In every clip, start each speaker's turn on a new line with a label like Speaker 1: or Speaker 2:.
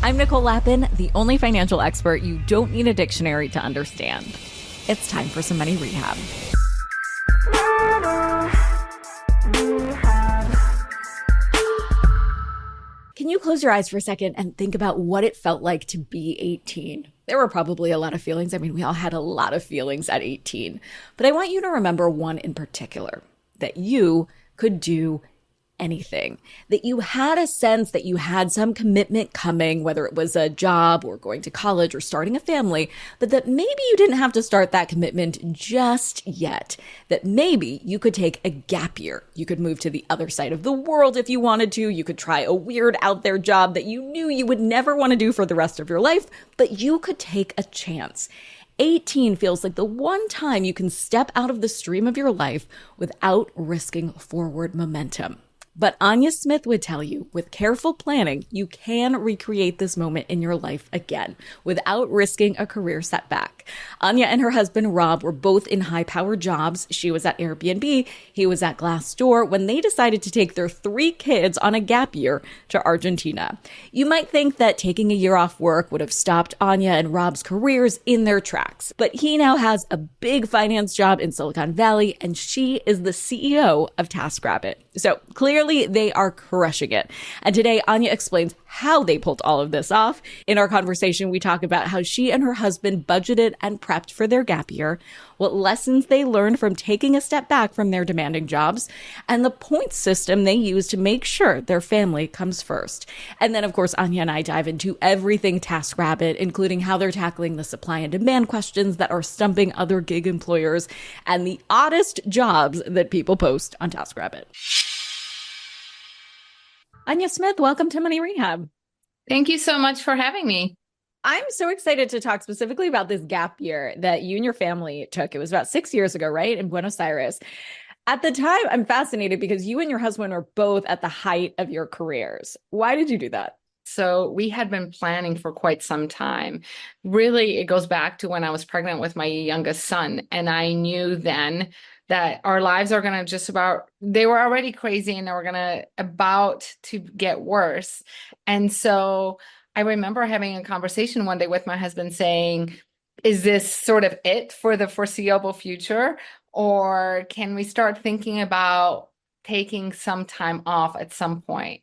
Speaker 1: I'm Nicole Lappin, the only financial expert you don't need a dictionary to understand. It's time for some money rehab. Can you close your eyes for a second and think about what it felt like to be 18? There were probably a lot of feelings. I mean, we all had a lot of feelings at 18. But I want you to remember one in particular, that you could do anything, that you had a sense that you had some commitment coming, whether it was a job or going to college or starting a family, but that maybe you didn't have to start that commitment just yet, that maybe you could take a gap year. You could move to the other side of the world if you wanted to. You could try a weird out there job that you knew you would never want to do for the rest of your life, but you could take a chance. 18 feels like the one time you can step out of the stream of your life without risking forward momentum. But Ania Smith would tell you, with careful planning, you can recreate this moment in your life again without risking a career setback. Ania and her husband, Rob, were both in high-powered jobs. She was at Airbnb, he was at Glassdoor, when they decided to take their 3 kids on a gap year to Argentina. You might think that taking a year off work would have stopped Ania and Rob's careers in their tracks, but he now has a big finance job in Silicon Valley, and she is the CEO of Taskrabbit. So clearly they are crushing it. And today, Ania explains how they pulled all of this off. In our conversation, we talk about how she and her husband budgeted and prepped for their gap year, what lessons they learned from taking a step back from their demanding jobs, and the point system they use to make sure their family comes first. And then, of course, Ania and I dive into everything Taskrabbit, including how they're tackling the supply and demand questions that are stumping other gig employers and the oddest jobs that people post on Taskrabbit. Ania Smith, welcome to Money Rehab.
Speaker 2: Thank you so much for having me.
Speaker 1: I'm so excited to talk specifically about this gap year that you and your family took. It was about 6 years ago, right? In Buenos Aires. At the time, I'm fascinated because you and your husband were both at the height of your careers. Why did you do that?
Speaker 2: So we had been planning for quite some time. Really, it goes back to when I was pregnant with my youngest son. And I knew then that our lives are going to they were already crazy and they were about to get worse. And so I remember having a conversation one day with my husband saying, is this sort of it for the foreseeable future? Or can we start thinking about taking some time off at some point?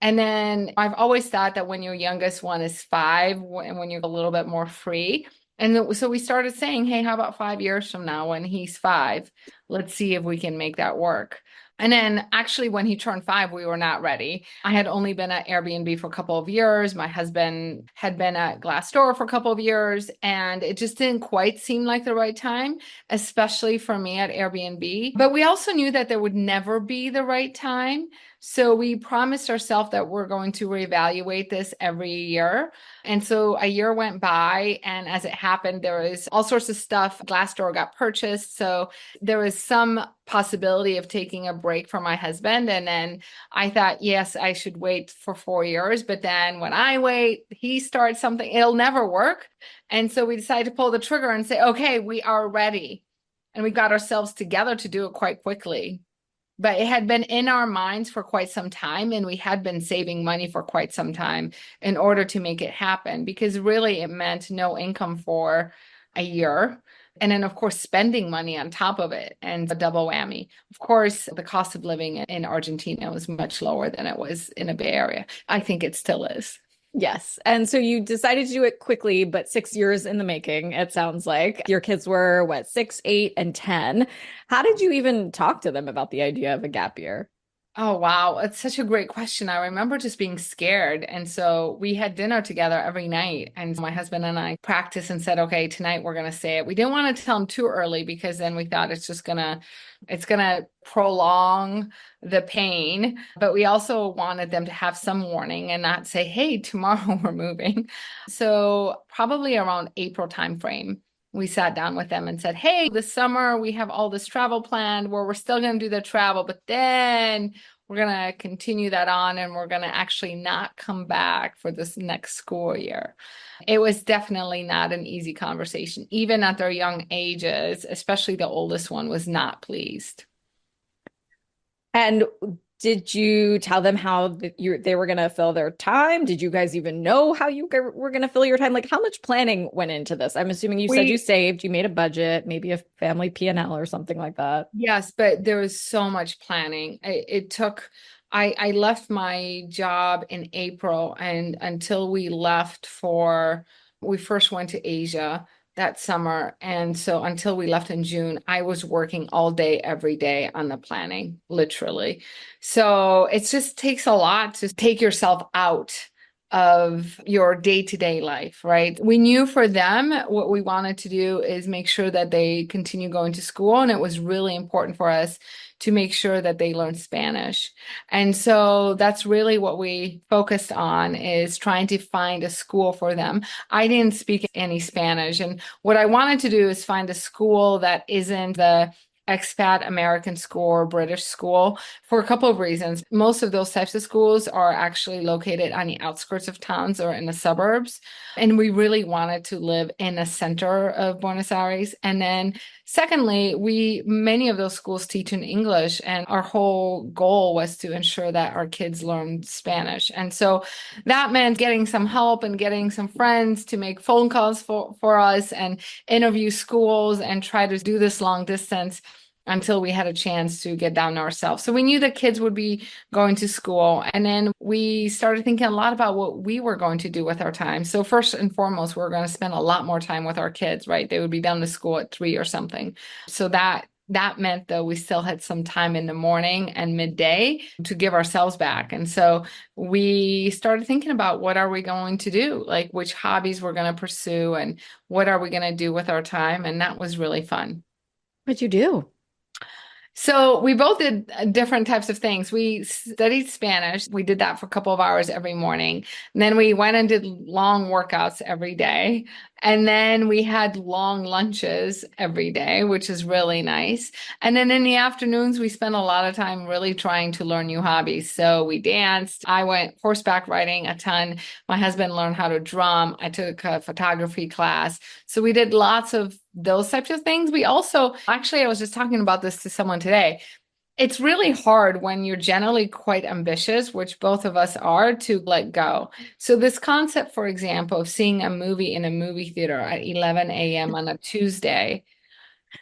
Speaker 2: And then I've always thought that when your youngest one is 5, and when you're a little bit more free. And so we started saying, hey, how about 5 years from now when he's 5? Let's see if we can make that work. And then actually when he turned 5, we were not ready. I had only been at Airbnb for a couple of years. My husband had been at Glassdoor for a couple of years, and it just didn't quite seem like the right time, especially for me at Airbnb. But we also knew that there would never be the right time. So we promised ourselves that we're going to reevaluate this every year. And so a year went by, and as it happened, there was all sorts of stuff. Glassdoor got purchased. So there was some possibility of taking a break for my husband. And then I thought, yes, I should wait for 4 years. But then when I wait, he starts something, it'll never work. And so we decided to pull the trigger and say, okay, we are ready. And we got ourselves together to do it quite quickly. But it had been in our minds for quite some time, and we had been saving money for quite some time in order to make it happen, because really it meant no income for a year. And then, of course, spending money on top of it, and a double whammy. Of course, the cost of living in Argentina was much lower than it was in the Bay Area. I think it still is.
Speaker 1: Yes. And so you decided to do it quickly, but 6 years in the making, it sounds like. Your kids were, 6, 8, and 10. How did you even talk to them about the idea of a gap year?
Speaker 2: Oh, wow. It's such a great question. I remember just being scared. And so we had dinner together every night. And my husband and I practiced and said, okay, tonight we're going to say it. We didn't want to tell them too early, because then we thought it's going to prolong the pain. But we also wanted them to have some warning and not say, hey, tomorrow we're moving. So probably around April timeframe, we sat down with them and said, hey, this summer we have all this travel planned where we're still going to do the travel, but then we're going to continue that on, and we're going to actually not come back for this next school year. It was definitely not an easy conversation. Even at their young ages, especially the oldest one was not pleased.
Speaker 1: And Did you tell them how they were going to fill their time? Did you guys even know how were going to fill your time? Like, how much planning went into this? I'm assuming you said you
Speaker 2: We
Speaker 1: saved, you made a budget, maybe a family P&L or something like that.
Speaker 2: Yes, but there was so much planning. It took, I left my job in April, and until we first went to Asia that summer. And so until we left in June, I was working all day, every day on the planning, literally. So it just takes a lot to take yourself out of your day-to-day life, right? We knew for them what we wanted to do is make sure that they continue going to school, and it was really important for us to make sure that they learn Spanish. And so that's really what we focused on, is trying to find a school for them. I didn't speak any Spanish, and what I wanted to do is find a school that isn't the expat American school or British school, for a couple of reasons. Most of those types of schools are actually located on the outskirts of towns or in the suburbs. And we really wanted to live in the center of Buenos Aires. And then secondly, many of those schools teach in English, and our whole goal was to ensure that our kids learned Spanish. And so that meant getting some help and getting some friends to make phone calls for us and interview schools and try to do this long distance until we had a chance to get down ourselves. So we knew that kids would be going to school. And then we started thinking a lot about what we were going to do with our time. So first and foremost, we are going to spend a lot more time with our kids, right? They would be done to school at 3 or something. So that meant, though, we still had some time in the morning and midday to give ourselves back. And so we started thinking about, what are we going to do? Like, which hobbies we're going to pursue and what are we going to do with our time? And that was really fun.
Speaker 1: What'd you do?
Speaker 2: So we both did different types of things. We studied Spanish. We did that for a couple of hours every morning. And then we went and did long workouts every day. And then we had long lunches every day, which is really nice. And then in the afternoons, we spent a lot of time really trying to learn new hobbies. So we danced. I went horseback riding a ton. My husband learned how to drum. I took a photography class. So we did lots of those types of things. We also, actually, I was just talking about this to someone today. It's really hard when you're generally quite ambitious, which both of us are, to let go. So this concept, for example, of seeing a movie in a movie theater at 11 a.m. on a Tuesday,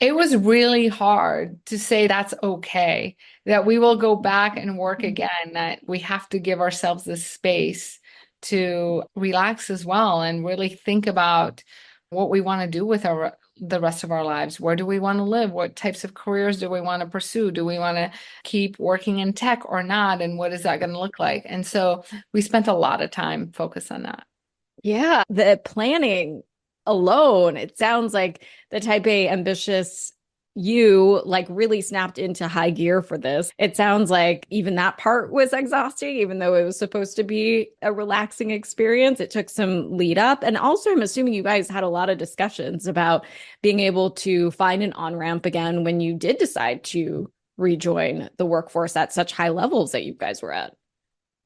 Speaker 2: it was really hard to say that's okay, that we will go back and work again, that we have to give ourselves the space to relax as well and really think about what we want to do with the rest of our lives. Where do we want to live? What types of careers do we want to pursue? Do we want to keep working in tech or not? And what is that going to look like? And so we spent a lot of time focused on that.
Speaker 1: Yeah, the planning alone, it sounds like the type A ambitious you like really snapped into high gear for this. It sounds like even that part was exhausting, even though it was supposed to be a relaxing experience. It took some lead up. And also, I'm assuming you guys had a lot of discussions about being able to find an on-ramp again when you did decide to rejoin the workforce at such high levels that you guys were at.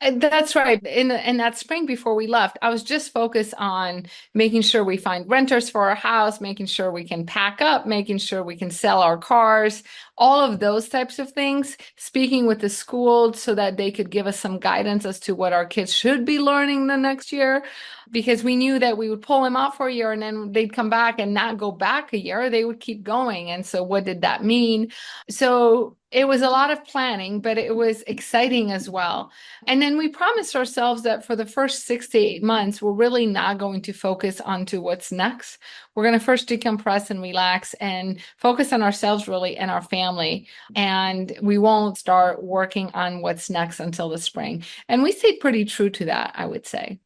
Speaker 2: That's right. In that spring before we left, I was just focused on making sure we find renters for our house, making sure we can pack up, making sure we can sell our cars, all of those types of things, speaking with the school so that they could give us some guidance as to what our kids should be learning the next year. Because we knew that we would pull them out for a year and then they'd come back and not go back a year. They would keep going. And so what did that mean? So it was a lot of planning, but it was exciting as well. And then we promised ourselves that for the first 6 to 8 months, we're really not going to focus onto what's next. We're going to first decompress and relax and focus on ourselves really and our family. And we won't start working on what's next until the spring. And we stayed pretty true to that, I would say.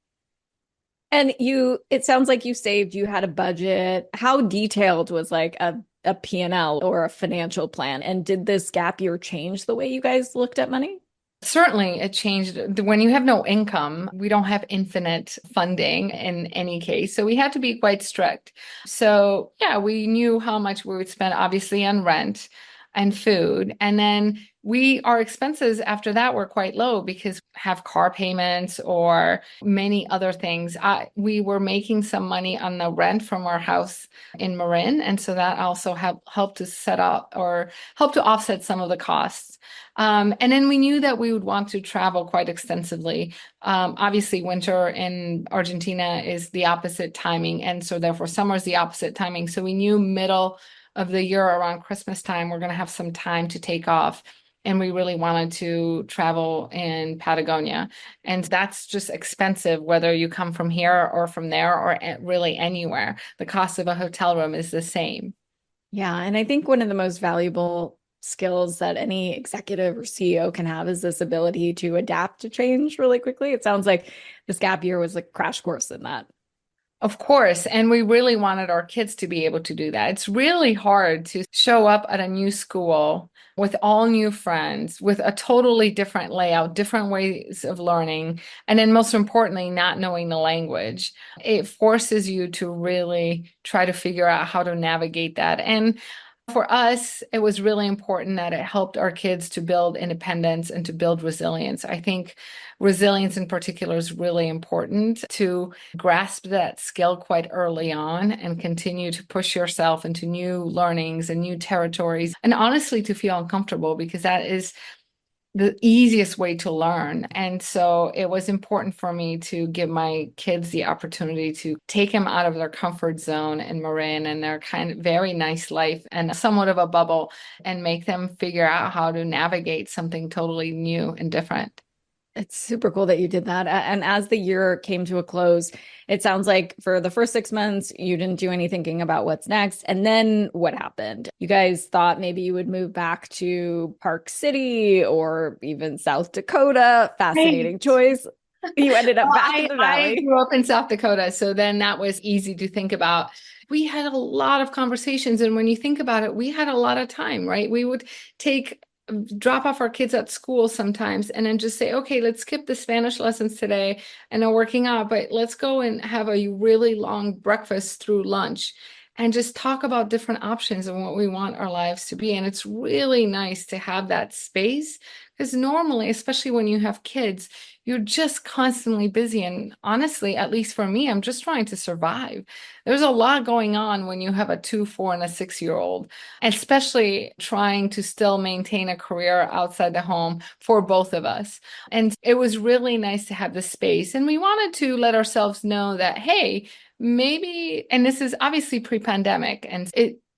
Speaker 1: And it sounds like you saved, you had a budget. How detailed was like a P&L or a financial plan? And did this gap year change the way you guys looked at money?
Speaker 2: Certainly, it changed. When you have no income, we don't have infinite funding in any case. So we had to be quite strict. So, yeah, we knew how much we would spend, obviously, on rent. and food. And then our expenses after that were quite low because we have car payments or many other things. We were making some money on the rent from our house in Marin. And so that also helped to set up or help to offset some of the costs. And then we knew that we would want to travel quite extensively. Obviously, winter in Argentina is the opposite timing. And so therefore summer is the opposite timing. So we knew middle of the year around Christmas time, we're going to have some time to take off. And we really wanted to travel in Patagonia. And that's just expensive, whether you come from here or from there or really anywhere. The cost of a hotel room is the same.
Speaker 1: Yeah, and I think one of the most valuable skills that any executive or CEO can have is this ability to adapt to change really quickly. It sounds like this gap year was a crash course in that.
Speaker 2: Of course. And we really wanted our kids to be able to do that. It's really hard to show up at a new school with all new friends, with a totally different layout, different ways of learning, and then most importantly, not knowing the language. It forces you to really try to figure out how to navigate that. And for us, it was really important that it helped our kids to build independence and to build resilience. I think resilience in particular is really important to grasp that skill quite early on and continue to push yourself into new learnings and new territories, and honestly, to feel uncomfortable because that is the easiest way to learn. And so it was important for me to give my kids the opportunity to take them out of their comfort zone in Marin and their kind of very nice life and somewhat of a bubble and make them figure out how to navigate something totally new and different.
Speaker 1: It's super cool that you did that. And as the year came to a close, it sounds like for the first 6 months, you didn't do any thinking about what's next. And then what happened? You guys thought maybe you would move back to Park City or even South Dakota.
Speaker 2: Right.
Speaker 1: Fascinating choice. You ended up
Speaker 2: Well,
Speaker 1: back in the
Speaker 2: I
Speaker 1: valley.
Speaker 2: grew up in South Dakota, so then that was easy to think about. We had a lot of conversations, and when you think about it, we had a lot of time, right? We would take drop off our kids at school sometimes and then just say, okay, let's skip the Spanish lessons today and are working out, but let's go and have a really long breakfast through lunch and just talk about different options and what we want our lives to be. And it's really nice to have that space because normally, especially when you have kids, you're just constantly busy. And honestly, at least for me, I'm just trying to survive. There's a lot going on when you have a 2, 4, and a 6-year-old, especially trying to still maintain a career outside the home for both of us. And it was really nice to have the space. And we wanted to let ourselves know that, hey, maybe, and this is obviously pre-pandemic, and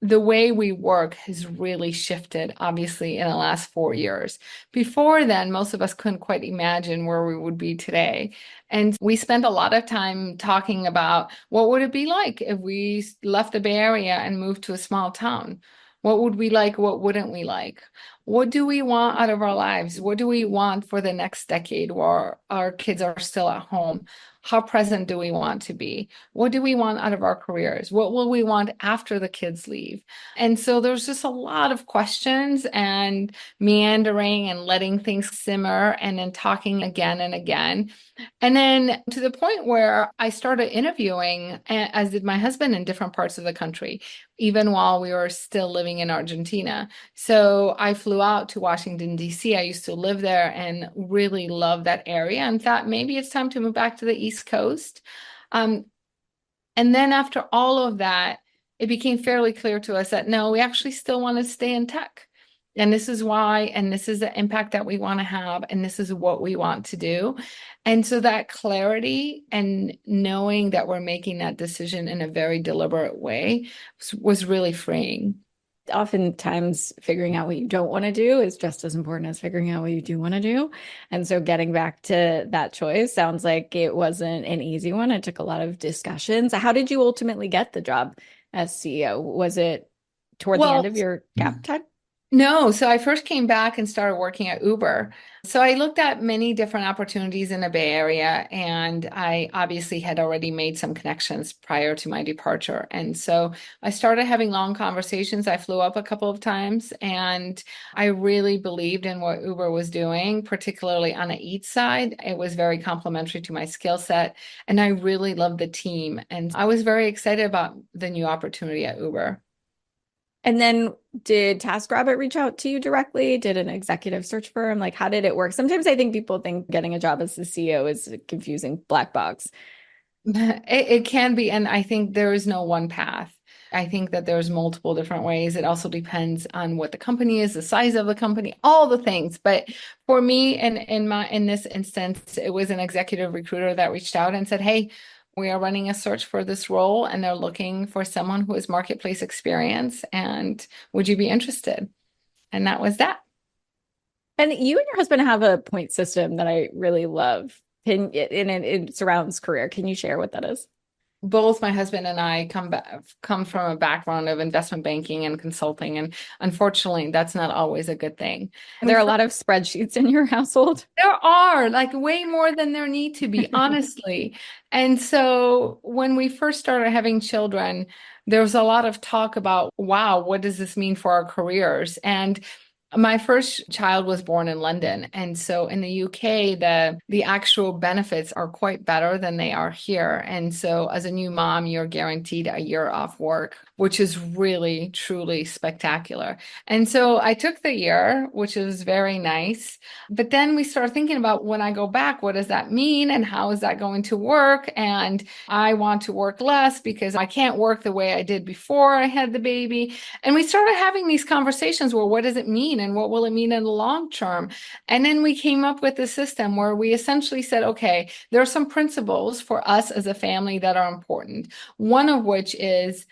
Speaker 2: the way we work has really shifted, obviously, in the last 4 years. Before then, most of us couldn't quite imagine where we would be today. And we spent a lot of time talking about what would it be like if we left the Bay Area and moved to a small town? What would we like? What wouldn't we like? What do we want out of our lives? What do we want for the next decade while our kids are still at home? How present do we want to be? What do we want out of our careers? What will we want after the kids leave? And so there's just a lot of questions and meandering and letting things simmer and then talking again and again. And then to the point where I started interviewing, as did my husband, in different parts of the country, even while we were still living in Argentina. So I flew out to Washington, D.C. I used to live there and really loved that area and thought maybe it's time to move back to the East Coast. Um, and then after all of that, it became fairly clear to us that no, we actually still want to stay in tech. And this is why, and this is the impact that we want to have, and this is what we want to do. And so that clarity and knowing that we're making that decision in a very deliberate way was really freeing.
Speaker 1: Oftentimes, figuring out what you don't want to do is just as important as figuring out what you do want to do. And so, getting back to that choice sounds like it wasn't an easy one. It took a lot of discussions. How did you ultimately get the job as CEO? Was it toward the end
Speaker 2: Well,
Speaker 1: of your gap time?
Speaker 2: no, so I first came back and started working at Uber. So I looked at many different opportunities in the Bay Area, and I obviously had already made some connections prior to my departure. And so I started having long conversations. I flew up a couple of times, and I really believed in what Uber was doing, particularly on the Eats side. It was very complementary to my skill set, and I really loved the team. And I was very excited about the new opportunity at Uber.
Speaker 1: And then did TaskRabbit reach out to you directly? Did an executive search firm? Like, how did it work? Sometimes I think people think getting a job as the CEO is a confusing black box.
Speaker 2: It can be, and I think there is no one path. I think that there's multiple different ways. It also depends on what the company is, the size of the company, all the things. But for me, and in this instance, it was an executive recruiter that reached out and said, "Hey, we are running a search for this role, and they're looking for someone who has marketplace experience. And would you be interested?" And that was that.
Speaker 1: And you and your husband have a point system that I really love. It surrounds career. Can you share what that is?
Speaker 2: Both my husband and I come from a background of investment banking and consulting, and unfortunately, that's not always a good thing.
Speaker 1: Are there a lot of spreadsheets in your household?
Speaker 2: There are like way more than there need to be, honestly. And so when we first started having children, there was a lot of talk about, wow, what does this mean for our careers? And my first child was born in London. And so in the UK, the actual benefits are quite better than they are here. And so as a new mom, you're guaranteed a year off work, which is really, truly spectacular. And so I took the year, which was very nice. But then we started thinking about when I go back, what does that mean? And how is that going to work? And I want to work less because I can't work the way I did before I had the baby. And we started having these conversations where what does it mean and what will it mean in the long term? And then we came up with a system where we essentially said, okay, there are some principles for us as a family that are important. One of which is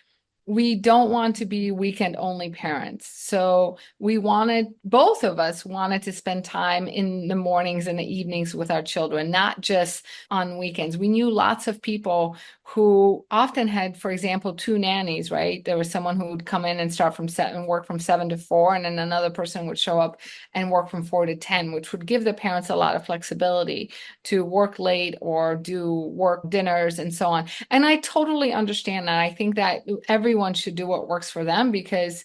Speaker 2: we don't want to be weekend only parents. So both of us wanted to spend time in the mornings and the evenings with our children, not just on weekends. We knew lots of people who often had, for example, two nannies, right? There was someone who would come in and start from 7, work from 7 to 4, and then another person would show up and work from 4 to 10, which would give the parents a lot of flexibility to work late or do work dinners and so on. And I totally understand that. I think that everyone should do what works for them because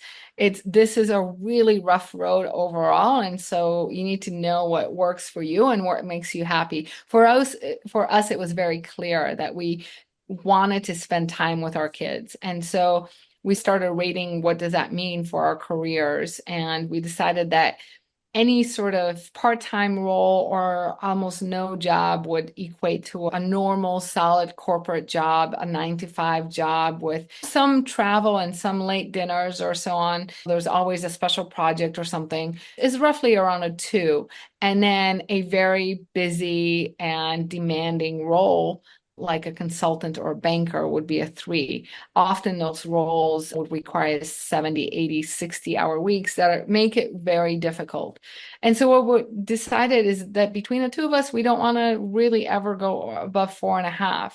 Speaker 2: this is a really rough road overall. And so you need to know what works for you and what makes you happy. For us, it was very clear that we wanted to spend time with our kids. And so we started rating what does that mean for our careers. And we decided that any sort of part-time role or almost no job would equate to a normal, solid corporate job, a 9 to 5 job with some travel and some late dinners or so on. There's always a special project or something, is roughly around a 2. And then a very busy and demanding role like a consultant or a banker would be a 3. Often those roles would require 70, 80, 60-hour weeks that make it very difficult. And so what we decided is that between the two of us, we don't want to really ever go above 4.5.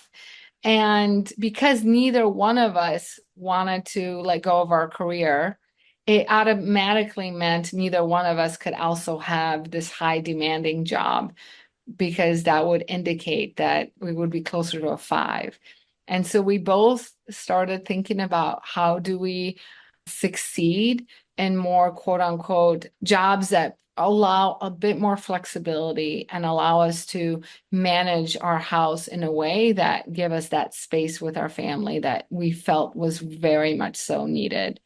Speaker 2: And because neither one of us wanted to let go of our career, it automatically meant neither one of us could also have this high demanding job because that would indicate that we would be closer to a 5. And so we both started thinking about how do we succeed in more quote unquote jobs that allow a bit more flexibility and allow us to manage our house in a way that give us that space with our family that we felt was very much so needed.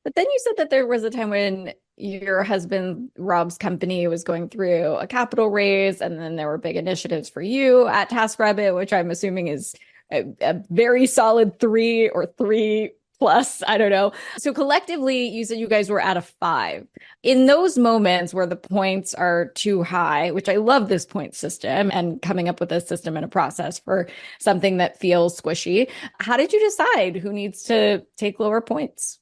Speaker 1: But then you said that there was a time when your husband Rob's company was going through a capital raise, and then there were big initiatives for you at TaskRabbit, which I'm assuming is a very solid 3 or 3 plus. I don't know. So collectively, you said you guys were at a 5. In those moments where the points are too high, which I love this point system and coming up with a system and a process for something that feels squishy, how did you decide who needs to take lower points?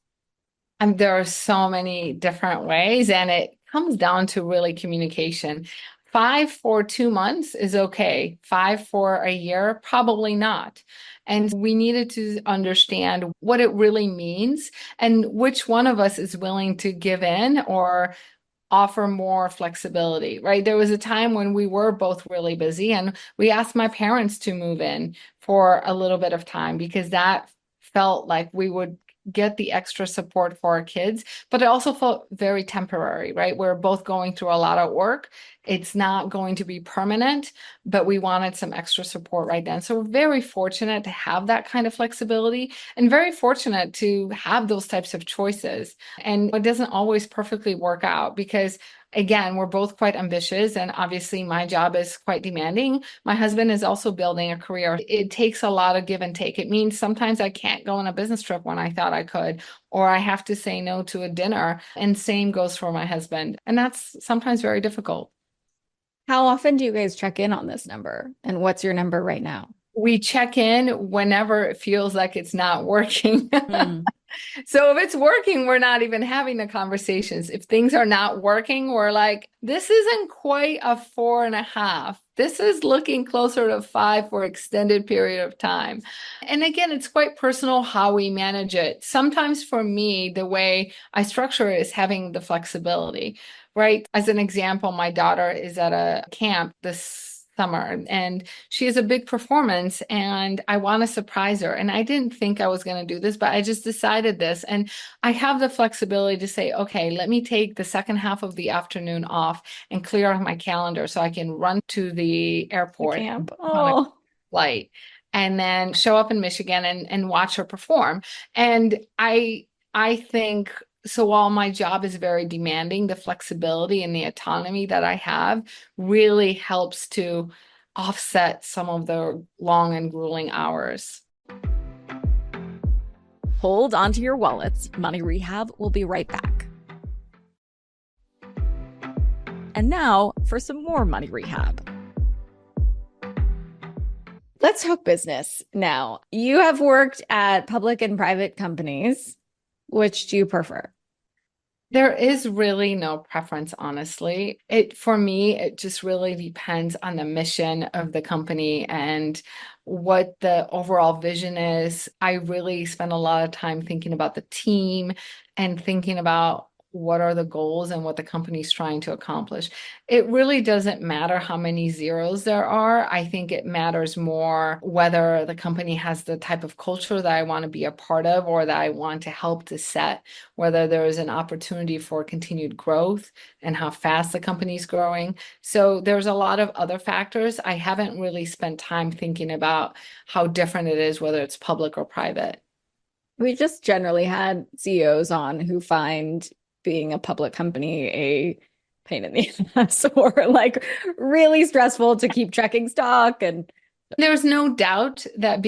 Speaker 2: And there are so many different ways, and it comes down to really communication. 5 for 2 months is okay. 5 for a year, probably not. And we needed to understand what it really means and which one of us is willing to give in or offer more flexibility, right? There was a time when we were both really busy and we asked my parents to move in for a little bit of time because that felt like we would get the extra support for our kids, but it also felt very temporary, right? We're both going through a lot of work. It's not going to be permanent, but we wanted some extra support right then. So we're very fortunate to have that kind of flexibility and very fortunate to have those types of choices. And it doesn't always perfectly work out because again, we're both quite ambitious, and obviously my job is quite demanding. My husband is also building a career. It takes a lot of give and take. It means sometimes I can't go on a business trip when I thought I could, or I have to say no to a dinner. And same goes for my husband. And that's sometimes very difficult.
Speaker 1: How often do you guys check in on this number? And what's your number right now?
Speaker 2: We check in whenever it feels like it's not working.
Speaker 1: Hmm.
Speaker 2: So if it's working, we're not even having the conversations. If things are not working, we're like, this isn't quite a 4.5. This is looking closer to 5 for extended period of time. And again, it's quite personal how we manage it. Sometimes for me, the way I structure it is having the flexibility, right? As an example, my daughter is at a camp this summer and she has a big performance and I want to surprise her. And I didn't think I was going to do this, but I just decided this. And I have the flexibility to say, okay, let me take the second half of the afternoon off and clear out my calendar so I can run to the
Speaker 1: The
Speaker 2: airport
Speaker 1: camp.
Speaker 2: on a
Speaker 1: Oh,
Speaker 2: flight and then show up in Michigan and watch her perform. And I think so while my job is very demanding, the flexibility and the autonomy that I have really helps to offset some of the long and grueling hours.
Speaker 1: hold onto your wallets. Money Rehab will be right back. And now for some more Money Rehab. Let's talk business now. You have worked at public and private companies. Which do you prefer?
Speaker 2: There is really no preference, honestly. For me, it just really depends on the mission of the company and what the overall vision is. I really spend a lot of time thinking about the team and thinking about what are the goals and what the company's trying to accomplish. It really doesn't matter how many zeros there are. I think it matters more whether the company has the type of culture that I want to be a part of or that I want to help to set, whether there is an opportunity for continued growth and how fast the company's growing. So there's a lot of other factors. I haven't really spent time thinking about how different it is, whether it's public or private.
Speaker 1: We just generally had CEOs on who find being a public company a pain in the ass or like really stressful to keep checking stock. And
Speaker 2: There's no doubt that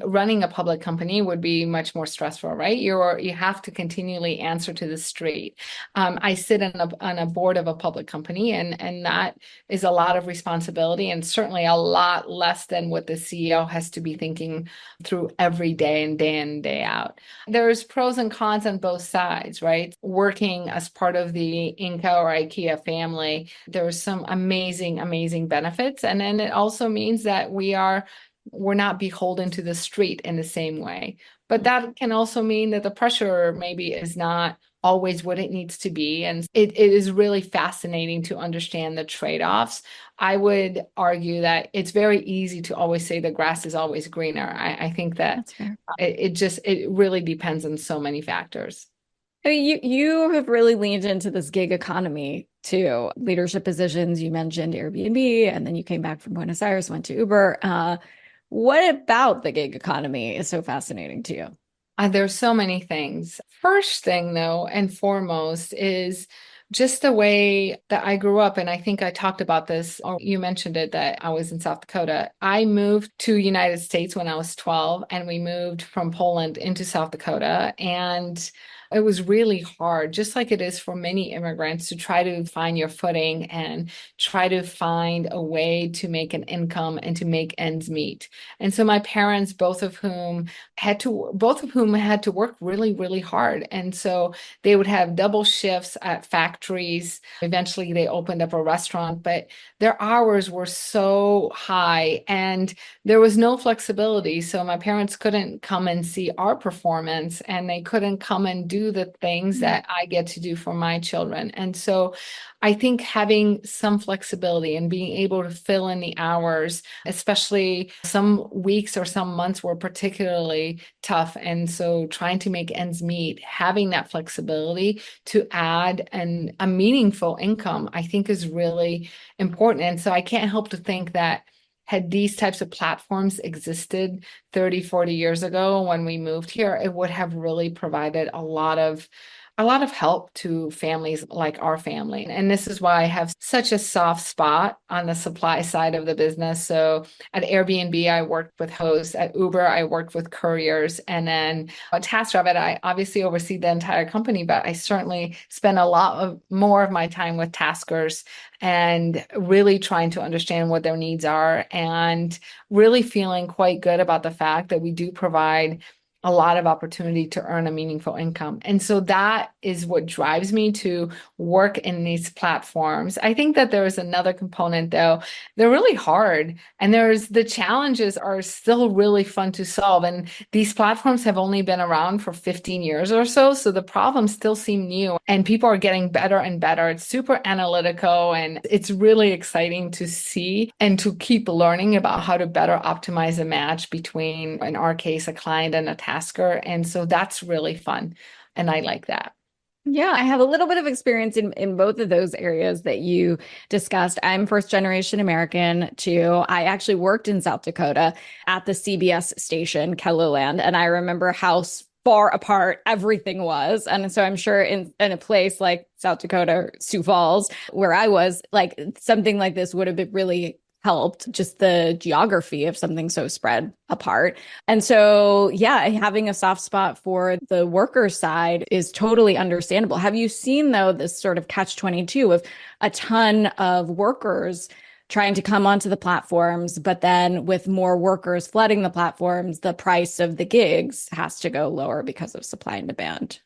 Speaker 2: running a public company would be much more stressful, right? You have to continually answer to the street. I sit on a board of a public company, and that is a lot of responsibility, and certainly a lot less than what the CEO has to be thinking through every day and day in, day out. There's pros and cons on both sides, right? Working as part of the Inca or IKEA family, there's some amazing, amazing benefits, and then it also means that we're not beholden to the street in the same way. But that can also mean that the pressure maybe is not always what it needs to be. And it is really fascinating to understand the trade-offs. I would argue that it's very easy to always say the grass is always greener. I think that
Speaker 1: that's fair.
Speaker 2: it really depends on so many factors.
Speaker 1: I mean, you have really leaned into this gig economy too. Leadership positions, you mentioned Airbnb, and then you came back from Buenos Aires, went to Uber. What about the gig economy is so fascinating to you?
Speaker 2: There's so many things. First thing, though, and foremost, is just the way that I grew up. And I think I talked about this, or you mentioned it, that I was in South Dakota. I moved to United States when I was 12, and we moved from Poland into South Dakota. And it was really hard, just like it is for many immigrants, to try to find your footing and try to find a way to make an income and to make ends meet. And so my parents, both of whom had to work really, really hard. And so they would have double shifts at factories factories. Eventually, they opened up a restaurant, but their hours were so high and there was no flexibility. So my parents couldn't come and see our performance and they couldn't come and do the things that I get to do for my children. And so I think having some flexibility and being able to fill in the hours, especially some weeks or some months were particularly tough. And so trying to make ends meet, having that flexibility to add a meaningful income, I think is really important. And so I can't help to think that had these types of platforms existed 30, 40 years ago when we moved here, it would have really provided a lot of help to families like our family. And this is why I have such a soft spot on the supply side of the business. So at Airbnb, I worked with hosts. At Uber, I worked with couriers. And then at TaskRabbit, I obviously oversee the entire company, but I certainly spend a lot more of my time with taskers and really trying to understand what their needs are and really feeling quite good about the fact that we do provide a lot of opportunity to earn a meaningful income. And so that is what drives me to work in these platforms. I think that there is another component though. They're really hard and the challenges are still really fun to solve. And these platforms have only been around for 15 years or so. So the problems still seem new and people are getting better and better. It's super analytical and it's really exciting to see and to keep learning about how to better optimize a match between, in our case, a client and a tasker. And so that's really fun. And I like that.
Speaker 1: Yeah, I have a little bit of experience in both of those areas that you discussed. I'm first generation American too. I actually worked in South Dakota at the CBS station, Kelloland, and I remember how far apart everything was. And so I'm sure in a place like South Dakota, Sioux Falls, where I was, like something like this would have been really helped, just the geography of something so spread apart. And so, yeah, having a soft spot for the worker side is totally understandable. Have you seen, though, this sort of catch-22 of a ton of workers trying to come onto the platforms, but then with more workers flooding the platforms, the price of the gigs has to go lower because of supply and demand?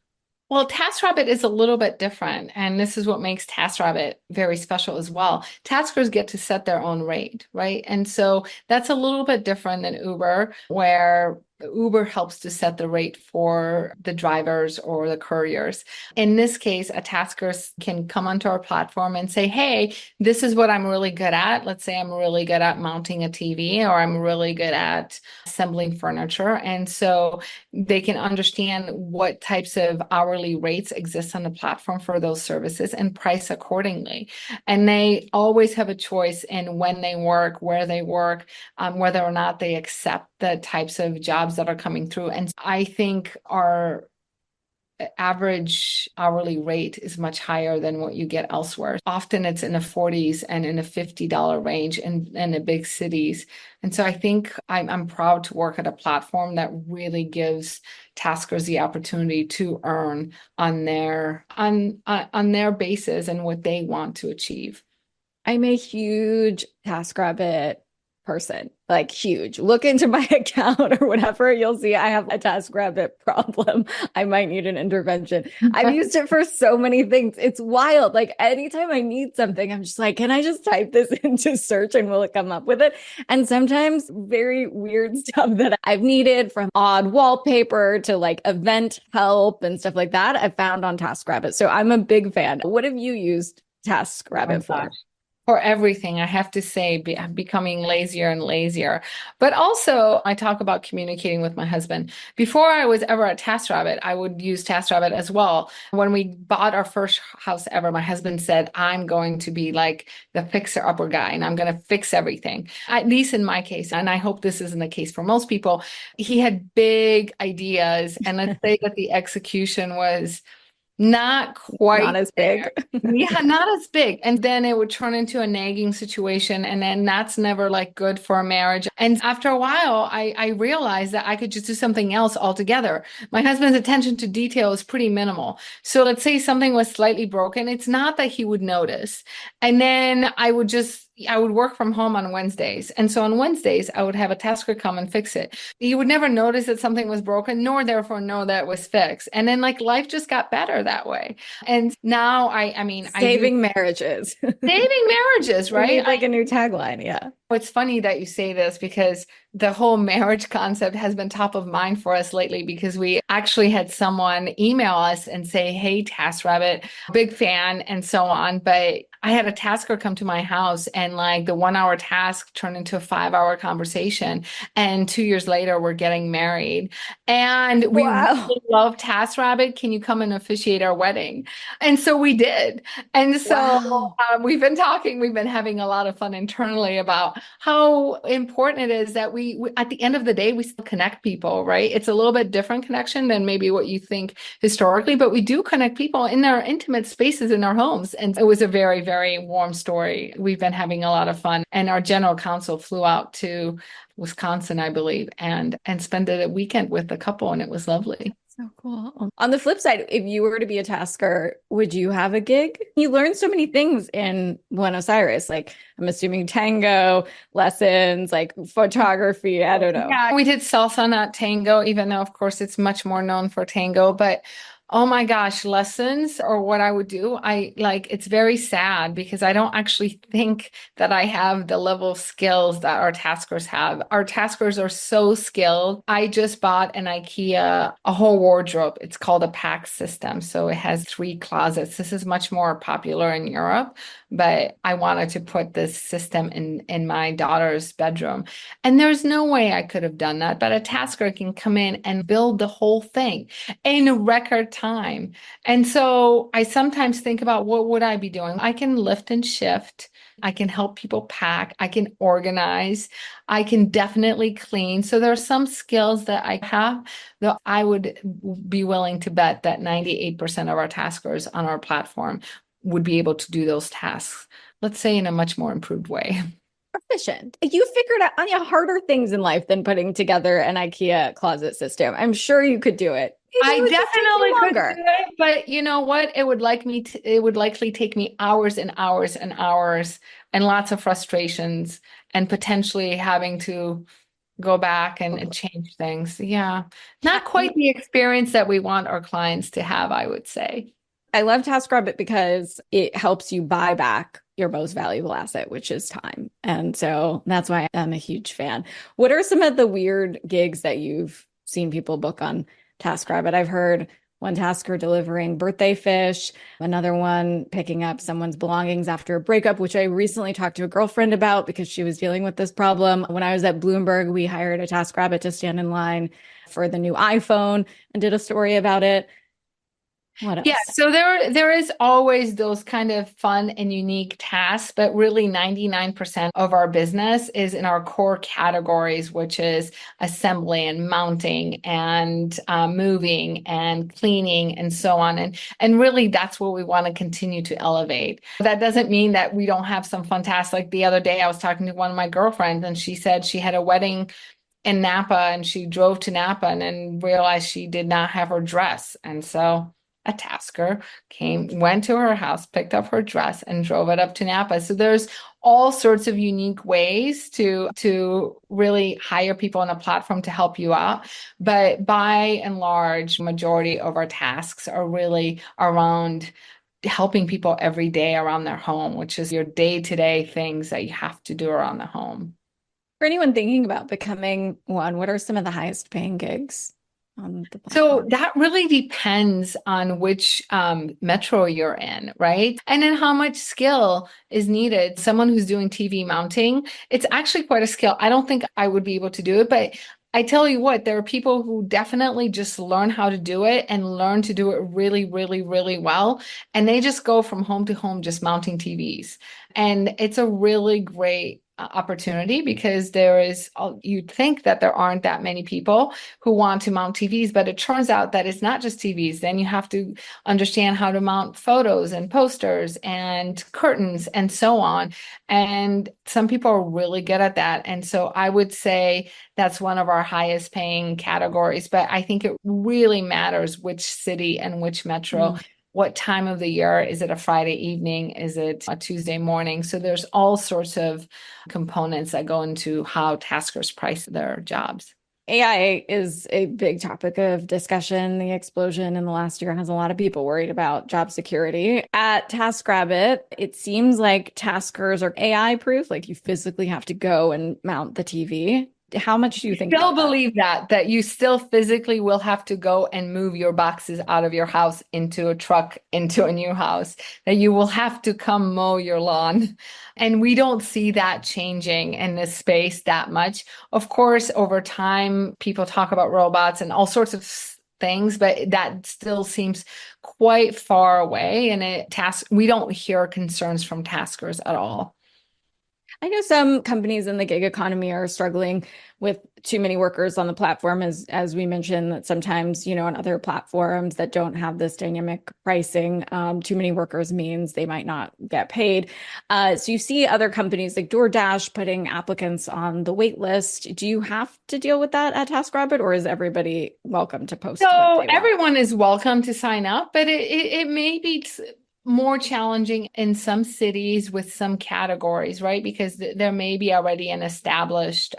Speaker 2: Well, TaskRabbit is a little bit different, and this is what makes TaskRabbit very special as well. Taskers get to set their own rate, right? And so that's a little bit different than Uber, where Uber helps to set the rate for the drivers or the couriers. In this case, a tasker can come onto our platform and say, hey, this is what I'm really good at. Let's say I'm really good at mounting a TV or I'm really good at assembling furniture. And so they can understand what types of hourly rates exist on the platform for those services and price accordingly. And they always have a choice in when they work, where they work, whether or not they accept the types of jobs that are coming through. And I think our average hourly rate is much higher than what you get elsewhere. Often it's in the 40s and in the $50 range in the big cities. And so I think I'm proud to work at a platform that really gives taskers the opportunity to earn on their basis and what they want to achieve.
Speaker 1: I'm a huge TaskRabbit person, like huge. Look into my account or whatever, you'll see I have a TaskRabbit problem. I might need an intervention. I've used it for so many things. It's wild. Like anytime I need something, I'm just like, can I just type this into search and will it come up with it? And sometimes very weird stuff that I've needed, from odd wallpaper to like event help and stuff like that, I found on TaskRabbit. So I'm a big fan. What have you used TaskRabbit for?
Speaker 2: For everything, I have to say, I'm becoming lazier and lazier. But also, I talk about communicating with my husband. Before I was ever at TaskRabbit, I would use TaskRabbit as well. When we bought our first house ever, my husband said, I'm going to be like the fixer-upper guy, and I'm going to fix everything. At least in my case, and I hope this isn't the case for most people, he had big ideas, and let's say that the execution was not quite
Speaker 1: Not as big.
Speaker 2: yeah, not as big. And then it would turn into a nagging situation. And then that's never like good for a marriage. And after a while, I realized that I could just do something else altogether. My husband's attention to detail is pretty minimal. So let's say something was slightly broken. It's not that he would notice. And then I would just I would work from home on Wednesdays. And so on Wednesdays, I would have a tasker come and fix it. You would never notice that something was broken, nor therefore know that it was fixed. And then like life just got better that way. And now I mean, I do
Speaker 1: Saving marriages.
Speaker 2: saving marriages,
Speaker 1: We
Speaker 2: right?
Speaker 1: need like a new tagline. Yeah.
Speaker 2: It's funny that you say this because the whole marriage concept has been top of mind for us lately because we actually had someone email us and say, "Hey, TaskRabbit, big fan," and so on. But I had a tasker come to my house and like the 1 hour task turned into a 5 hour conversation. And 2 years later, we're getting married. And we
Speaker 1: Wow.
Speaker 2: really love TaskRabbit. Can you come and officiate our wedding? And so we did. And so
Speaker 1: Wow.
Speaker 2: we've been having a lot of fun internally about how important it is that we at the end of the day, we still connect people, right? It's a little bit different connection than maybe what you think historically, but we do connect people in their intimate spaces in our homes. And it was a very, very warm story. We've been having a lot of fun. And our general counsel flew out to Wisconsin, I believe, and spent a weekend with the couple, and it was lovely.
Speaker 1: So cool. On the flip side, if you were to be a tasker, would you have a gig? You learn so many things in Buenos Aires, like I'm assuming tango lessons, like photography. I don't know.
Speaker 2: Yeah, we did salsa, not tango, even though, of course, it's much more known for tango. But oh my gosh, lessons or what I would do, I like it's very sad because I don't actually think that I have the level of skills that our taskers have. Our taskers are so skilled. I just bought an IKEA, a whole wardrobe. It's called a pack system. So it has 3 closets. This is much more popular in Europe, but I wanted to put this system in my daughter's bedroom. And there's no way I could have done that, but a tasker can come in and build the whole thing in record time. And so I sometimes think about what would I be doing? I can lift and shift. I can help people pack. I can organize. I can definitely clean. So there are some skills that I have that I would be willing to bet that 98% of our taskers on our platform would be able to do those tasks, let's say in a much more improved way.
Speaker 1: Efficient. You figured out Anya, harder things in life than putting together an IKEA closet system. I'm sure you could do it. Maybe it
Speaker 2: I
Speaker 1: would just take
Speaker 2: definitely
Speaker 1: you
Speaker 2: could
Speaker 1: longer.
Speaker 2: do it, but you know what? It would likely take me hours and hours and hours and lots of frustrations and potentially having to go back and change things. Yeah. Not quite the experience that we want our clients to have, I would say.
Speaker 1: I love TaskRabbit because it helps you buy back your most valuable asset, which is time. And so that's why I'm a huge fan. What are some of the weird gigs that you've seen people book on TaskRabbit? I've heard one tasker delivering birthday fish, another one picking up someone's belongings after a breakup, which I recently talked to a girlfriend about because she was dealing with this problem. When I was at Bloomberg, we hired a TaskRabbit to stand in line for the new iPhone and did a story about it. What
Speaker 2: Yeah,
Speaker 1: else?
Speaker 2: so there is always those kind of fun and unique tasks, but really 99% of our business is in our core categories, which is assembly and mounting and moving and cleaning and so on. And really that's what we want to continue to elevate. That doesn't mean that we don't have some fun tasks. Like the other day, I was talking to one of my girlfriends and she said she had a wedding in Napa and she drove to Napa and then realized she did not have her dress. And so a tasker went to her house, picked up her dress and drove it up to Napa. So there's all sorts of unique ways to really hire people on a platform to help you out. But by and large, majority of our tasks are really around helping people every day around their home, which is your day-to-day things that you have to do around the home.
Speaker 1: For anyone thinking about becoming one, what are some of the highest paying gigs on the
Speaker 2: So
Speaker 1: platform?
Speaker 2: that really depends on which metro you're in, right? And then how much skill is needed. Someone who's doing TV mounting, it's actually quite a skill. I don't think I would be able to do it, but I tell you what, there are people who definitely just learn how to do it and learn to do it really, really, really well. And they just go from home to home just mounting TVs. And it's a really great opportunity because you'd think that there aren't that many people who want to mount TVs, but it turns out that it's not just TVs. Then you have to understand how to mount photos and posters and curtains and so on. And some people are really good at that. And so I would say that's one of our highest paying categories, but I think it really matters which city and which metro.
Speaker 1: Mm.
Speaker 2: what time of the year? Is it a Friday evening? Is it a Tuesday morning? So there's all sorts of components that go into how taskers price their jobs.
Speaker 1: AI is a big topic of discussion. The explosion in the last year has a lot of people worried about job security. At TaskRabbit, it seems like taskers are AI proof, like you physically have to go and mount the TV. How much do you think
Speaker 2: Still
Speaker 1: about that?
Speaker 2: believe that you still physically will have to go and move your boxes out of your house into a truck, into a new house, that you will have to come mow your lawn. And we don't see that changing in this space that much. Of course, over time, people talk about robots and all sorts of things, but that still seems quite far away. And we don't hear concerns from taskers at all.
Speaker 1: I know some companies in the gig economy are struggling with too many workers on the platform, as we mentioned, that sometimes, on other platforms that don't have this dynamic pricing, too many workers means they might not get paid. So you see other companies like DoorDash putting applicants on the wait list. Do you have to deal with that at TaskRabbit, or is everybody welcome to post what
Speaker 2: So
Speaker 1: they want?
Speaker 2: everyone is welcome to sign up, but it may be more challenging in some cities with some categories, right? Because there may be already an established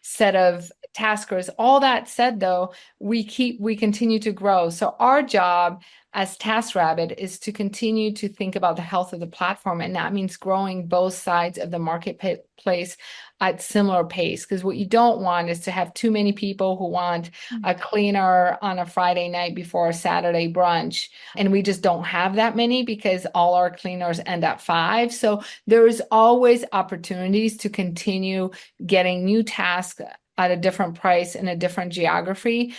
Speaker 2: set of taskers. All that said, though, we continue to grow. So our job as TaskRabbit is to continue to think about the health of the platform, and that means growing both sides of the marketplace at similar pace. Because what you don't want is to have too many people who want a cleaner on a Friday night before a Saturday brunch. And we just don't have that many because all our cleaners end at 5. So there's always opportunities to continue getting new tasks at a different price in a different geography.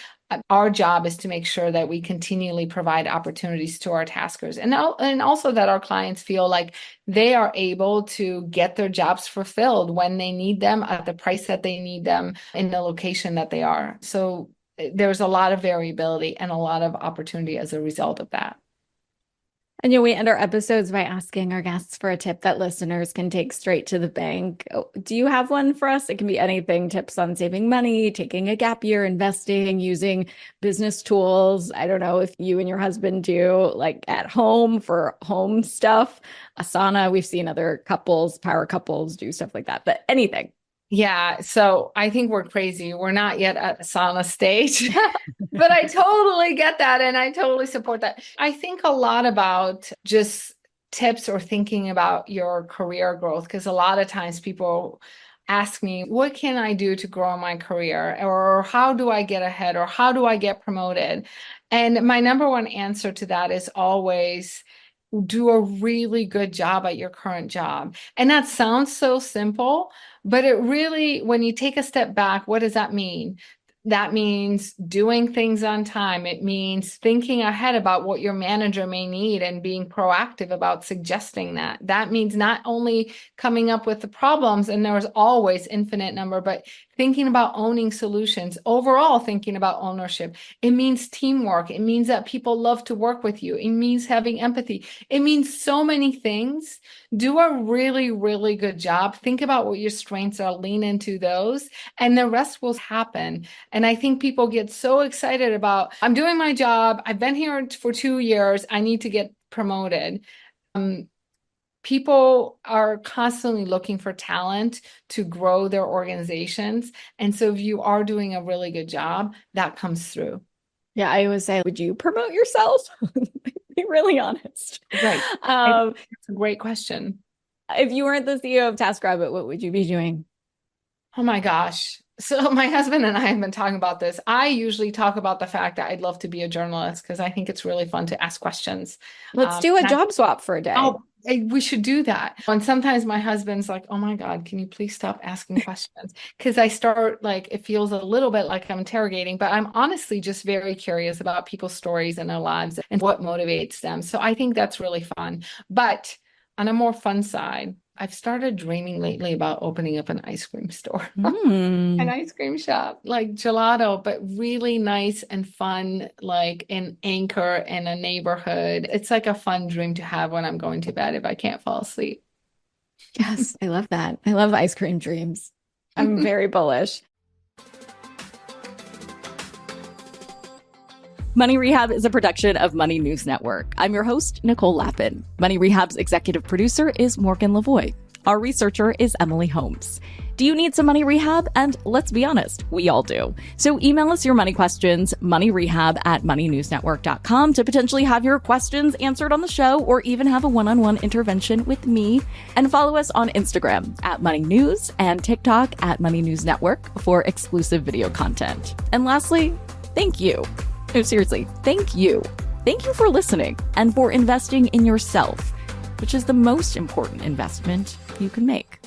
Speaker 2: Our job is to make sure that we continually provide opportunities to our taskers, and also that our clients feel like they are able to get their jobs fulfilled when they need them at the price that they need them in the location that they are. So there's a lot of variability and a lot of opportunity as a result of that.
Speaker 1: And we end our episodes by asking our guests for a tip that listeners can take straight to the bank. Do you have one for us? It can be anything, tips on saving money, taking a gap year, investing, using business tools. I don't know if you and your husband do like at home for home stuff. Asana, we've seen other couples, power couples do stuff like that, but anything.
Speaker 2: Yeah, so I think we're crazy. We're not yet at a sauna stage, but I totally get that and I totally support that. I think a lot about just tips or thinking about your career growth, because a lot of times people ask me, what can I do to grow my career? Or how do I get ahead? Or how do I get promoted? And my number one answer to that is always do a really good job at your current job. And that sounds so simple, but it really, when you take a step back, what does that mean? That means doing things on time. It means thinking ahead about what your manager may need and being proactive about suggesting that. That means not only coming up with the problems, and there's always infinite number, but thinking about owning solutions, overall thinking about ownership. It means teamwork. It means that people love to work with you. It means having empathy. It means so many things. Do a really, really good job. Think about what your strengths are, lean into those, and the rest will happen. And I think people get so excited about, I'm doing my job. I've been here for 2 years. I need to get promoted. People are constantly looking for talent to grow their organizations. And so if you are doing a really good job, that comes through.
Speaker 1: Yeah, I always say, would you promote yourself? Be really honest.
Speaker 2: Right. It's a great question.
Speaker 1: If you weren't the CEO of TaskRabbit, what would you be doing?
Speaker 2: Oh my gosh. So my husband and I have been talking about this. I usually talk about the fact that I'd love to be a journalist because I think it's really fun to ask questions.
Speaker 1: Let's do a
Speaker 2: And
Speaker 1: job swap for a day.
Speaker 2: oh, we should do that. And sometimes my husband's like, "Oh my God, can you please stop asking questions?" Because I start like it feels a little bit like I'm interrogating, but I'm honestly just very curious about people's stories and their lives and what motivates them. So I think that's really fun. But on a more fun side, I've started dreaming lately about opening up an ice cream store. An
Speaker 1: Mm.
Speaker 2: ice cream shop, like gelato, but really nice and fun, like an anchor in a neighborhood. It's like a fun dream to have when I'm going to bed if I can't fall asleep.
Speaker 1: Yes, I love that. I love ice cream dreams. I'm very bullish. Money Rehab is a production of Money News Network. I'm your host, Nicole Lappin. Money Rehab's executive producer is Morgan Lavoie. Our researcher is Emily Holmes. Do you need some money rehab? And let's be honest, we all do. So email us your money questions, moneyrehab@moneynewsnetwork.com, to potentially have your questions answered on the show or even have a one-on-one intervention with me. And follow us on Instagram @moneynews and TikTok @moneynewsnetwork for exclusive video content. And lastly, thank you. No, seriously, thank you. Thank you for listening and for investing in yourself, which is the most important investment you can make.